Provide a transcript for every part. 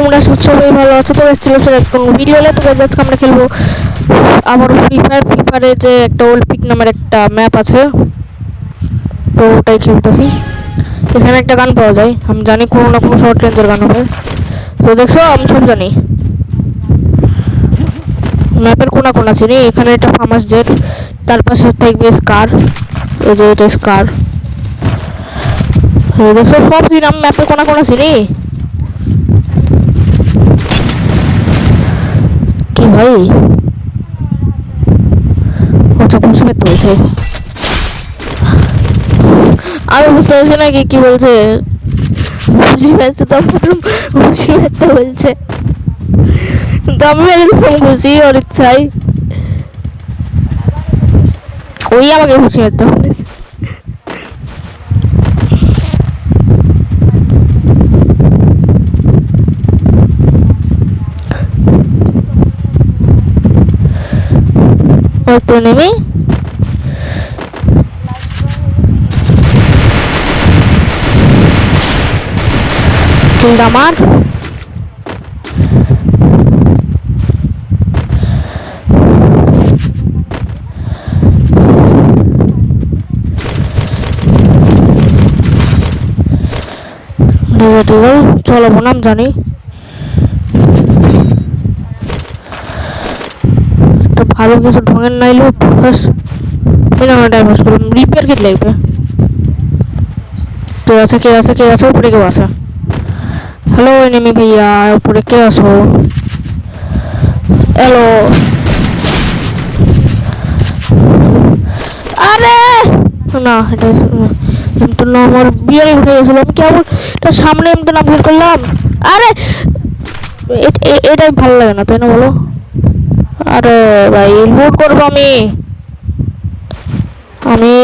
তোমরা সবাই ভালো আছো? তো ছিল একদম ভিডিও হলে তো আজকে আমরা খেলবো আমার ফ্রি ফায়ারে যে একটা অলিম্পিক নামের একটা ম্যাপ আছে, তো ওটাই খেলতেছি। এখানে একটা গান পাওয়া যায়, আমি জানি কোনো না কোনো শর্ট রেঞ্জের গান হবে। তো দেখছো আমি সব জানি, ম্যাপের কোনা কোনা চিনি। এখানে একটা ফার্মাস জেট, তার পাশে থাকবে স্কার, এই যে এটা স্কার। দেখছো সব দিন আমি ম্যাপের কোনা কোনা চিনি। কি ভাই আচ্ছা খুশি পেতে বলছে, আমি বুঝতে পারছি না কি বলছে। খুশি পেতে তো খুশি পেতে বলছে, তো আমি একদম খুশি ওর ইচ্ছাই ওই আমাকে খুশি পেতে বলেছে। ওই তো নেমে আমার চলো বনাম জানি তো ভালো কিছু ঢঙের নাই লুট রিপেয়ার কিট লাগবে। কে আছে কে আছে কে আছে? উপরে কেউ আছে? হ্যালো এনিমি ভাইয়া, উপরে কে আছো? হ্যালো, আরে না এটা তো না, আমার বিয়ার উঠে গেছিল। আমি কেমন এটা সামনে এমনি নাম ভুল করলাম। আরে এটাই ভালো লাগে না তাই না বলো? আরে ভাই লুট করবো আমি আমি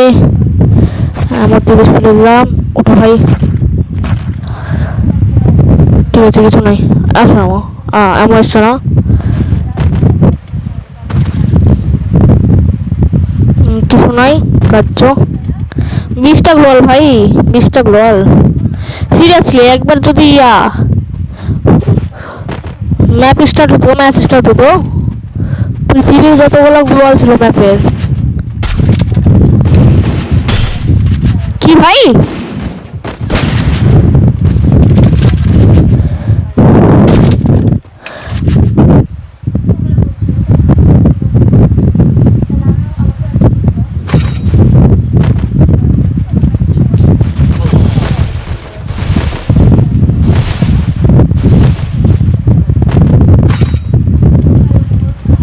আমার 30 ফেলে দিলাম। ওটা ভাই ঠিক আছে, কিছু নাই। আসো এমন এসছো না, কিছু নাই কাজ। 20টা গ্লোয়াল ভাই, 20টা গ্লোয়াল সিরিয়াসলি। একবার যদি ম্যাচ স্টার্ট হতো পৃথিবীর যতগুলো গ্লোয়াল ছিল ম্যাপের। কি ভাই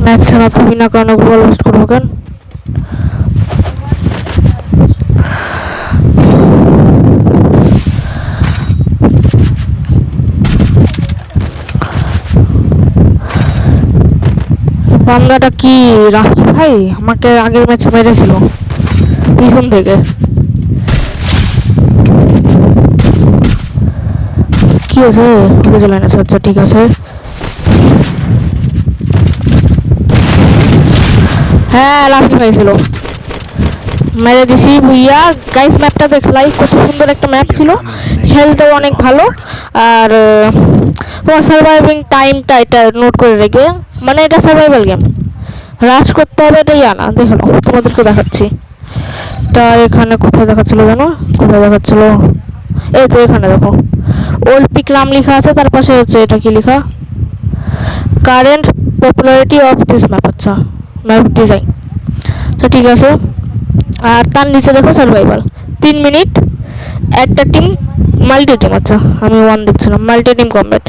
ম্যাচ ছাড়া তুমি না কেন গ্লোয়াল লোস্ট করবো কেন? বান্দাটা কি রাখি ভাই আমাকে আগের ম্যাচে মেরেছিল পিছন থেকে। কি আছে বুঝে লাইন আছে? আচ্ছা ঠিক আছে, হ্যাঁ লাফি পাইছিল, মেরে দিছি ভুইয়া। গাইস ম্যাপটা দেখলাই কত সুন্দর একটা ম্যাপ ছিল, খেলতেও অনেক ভালো। আর তোমার সার্ভাইভিং টাইমটা এটা নোট করে রেখে, মানে এটা সার্ভাইভাল গেম, রাশ করতে হবে এটাই আনা। দেখো তোমাদেরকে দেখাচ্ছি। তা এখানে কোথায় দেখাচ্ছিল জানো? কোথায় দেখাচ্ছিল? এই তো এখানে দেখো অলিম্পিক নাম লেখা আছে, তার পাশে হচ্ছে এটা কি লেখা, current popularity of this map. আচ্ছা ম্যাপ ডিজাইন, তো ঠিক আছে। আর তার নিচে দেখো সার্ভাইভাল 3 মিনিট একটা টিম মাল্টি টিম। আচ্ছা আমি 1 দেখছিলাম, মাল্টি টিম কমব্যাট।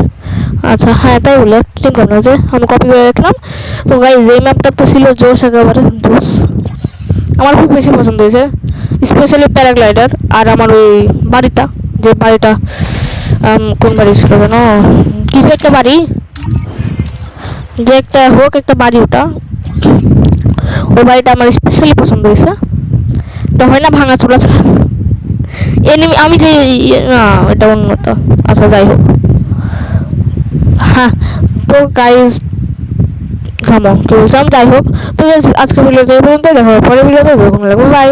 আচ্ছা হ্যাঁ তাই বলে টিম কমব্যাট আছে, আমি কপি করে রাখলাম। তো গাইস এই ম্যাপটা তো ছিল জোশ একেবারে জোশ, আমার খুব বেশি পছন্দ হয়েছে, স্পেশালি প্যারাগ্লাইডার। আর আমার ওই বাড়িটা, যে বাড়িটা কোন বাড়ি ছিল যেন, কিছু একটা বাড়ি, যে একটা হোক একটা বাড়ি, ওটা ওই বাড়িটা আমার স্পেশালি পছন্দ হয়েছে। এটা হয় না ভাঙা চোরা এনিমি, আমি যে না এটা অন্যটা। আচ্ছা যাই হোক, হ্যাঁ তো গাইজ থামো কি বলছিলাম, যাই হোক। তো আজকে ভিডিওতে এই পর্যন্ত, দেখো পরের ভিডিওতে দেখুন লাগবে। বাই।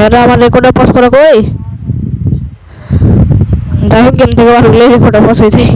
এটা আমার রেকর্ডার পজ করা কই যাই হোক গেম থেকে বার হলে রেকর্ডটা বসাই যায়।